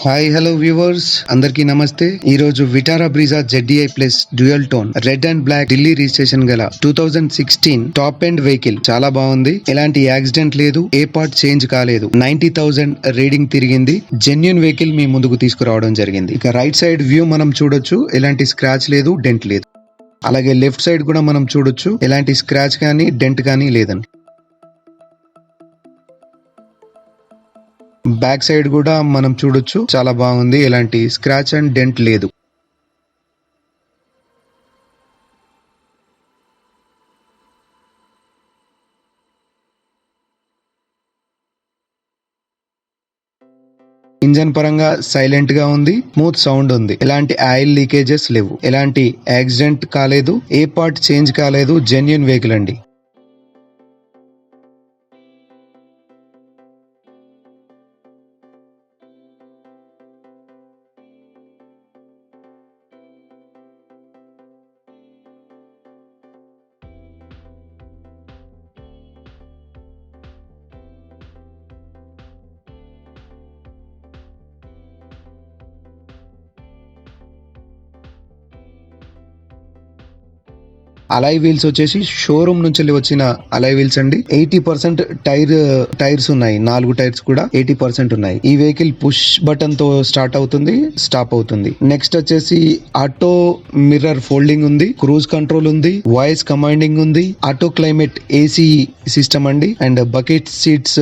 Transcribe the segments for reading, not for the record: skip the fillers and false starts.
Hi hello viewers అందరికీ నమస్తే. ఈ రోజు Vitara Brezza ZDI plus dual tone red and black Delhi registration గల 2016 టాప్ ఎండ్ వెహికల్ చాలా బాగుంది. ఎలాంటి యాక్సిడెంట్ లేదు, ఏ పార్ట్ చేంజ్ కాలేదు, 90,000 రీడింగ్ తిరిగింది. జెన్యున్ వెహికల్ మీ ముందుకు తీసుకురావడం జరిగింది. ఇక రైట్ సైడ్ వ్యూ మనం చూడొచ్చు, ఎలాంటి స్క్రాచ్ లేదు, డెంట్ లేదు. అలాగే లెఫ్ట్ సైడ్ కూడా మనం చూడొచ్చు, ఎలాంటి స్క్రాచ్ కానీ డెంట్ కానీ లేదండి. బ్యాక్ సైడ్ కూడా మనం చూడొచ్చు, చాలా బాగుంది, ఎలాంటి స్క్రాచ్ అండ్ డెంట్ లేదు. ఇంజన్ పరంగా సైలెంట్ గా ఉంది, స్మూత్ సౌండ్ ఉంది, ఎలాంటి ఆయిల్ లీకేజెస్ లేవు, ఎలాంటి యాక్సిడెంట్ కాలేదు, ఏ పార్ట్ చేంజ్ కాలేదు, జెన్యున్ వెహికల్ అండి. అలాయ్ వీల్స్ వచ్చేసి షోరూమ్ నుంచి వచ్చిన అలాయ్ వీల్స్ అండి. 80% టైర్స్ ఉన్నాయి, 4 టైర్స్ కూడా 80% ఉన్నాయి. ఈ వెహికల్ పుష్ బటన్ తో స్టార్ట్ అవుతుంది, స్టాప్ అవుతుంది. నెక్స్ట్ వచ్చేసి ఆటో మిర్రర్ ఫోల్డింగ్ ఉంది, క్రూజ్ కంట్రోల్ ఉంది, వాయిస్ కమాండింగ్ ఉంది, ఆటో క్లైమేట్ AC సిస్టమ్ అండి, అండ్ బకెట్ సీట్స్.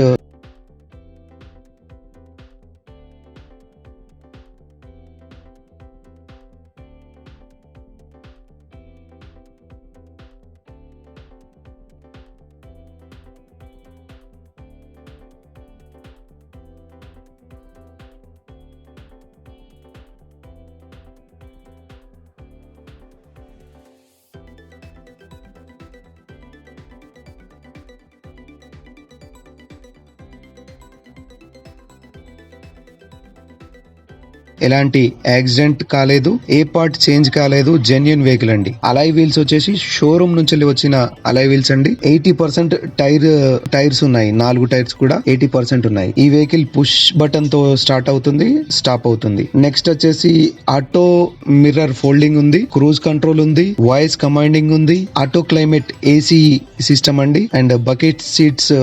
ఎలాంటి యాక్సిడెంట్ కాలేదు, ఏ పార్ట్ చేంజ్ కాలేదు, జెన్యున్ వెహికల్ అండి. అలాయ్ వీల్స్ వచ్చేసి షోరూమ్ నుంచి వచ్చిన అలాయ్ వీల్స్ అండి. 80% టైర్స్ ఉన్నాయి, 4 టైర్స్ కూడా 80% ఉన్నాయి. ఈ వెహికల్ పుష్ బటన్ తో స్టార్ట్ అవుతుంది, స్టాప్ అవుతుంది. నెక్స్ట్ వచ్చేసి ఆటో మిర్రర్ ఫోల్డింగ్ ఉంది, క్రూజ్ కంట్రోల్ ఉంది, వాయిస్ కమాండింగ్ ఉంది, ఆటో క్లైమేట్ AC సిస్టమ్ అండి, అండ్ బకెట్ సీట్స్.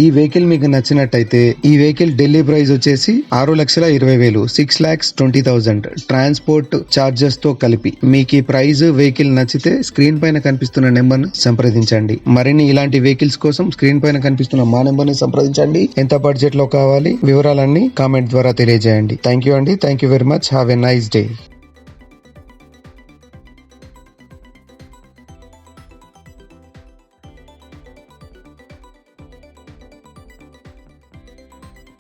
ఈ వెహికల్ మీకు నచ్చినట్టయితే ఈ వెహికల్ ఢిల్లీ ప్రైస్ వచ్చేసి 6,20,000, 6,20,000 ట్రాన్స్పోర్ట్ చార్జెస్ తో కలిపి. మీకు ఈ ప్రైస్ వెహికల్ నచ్చితే స్క్రీన్ పైన కనిపిస్తున్న నెంబర్ ను సంప్రదించండి. మరిన్ని ఇలాంటి వెహికల్స్ కోసం స్క్రీన్ పైన కనిపిస్తున్న మా నెంబర్ ని సంప్రదించండి. ఎంత బడ్జెట్ లో కావాలి, వివరాలన్నీ కామెంట్ ద్వారా తెలియజేయండి. థ్యాంక్ యూ అండి, thank you very much. Have a nice day.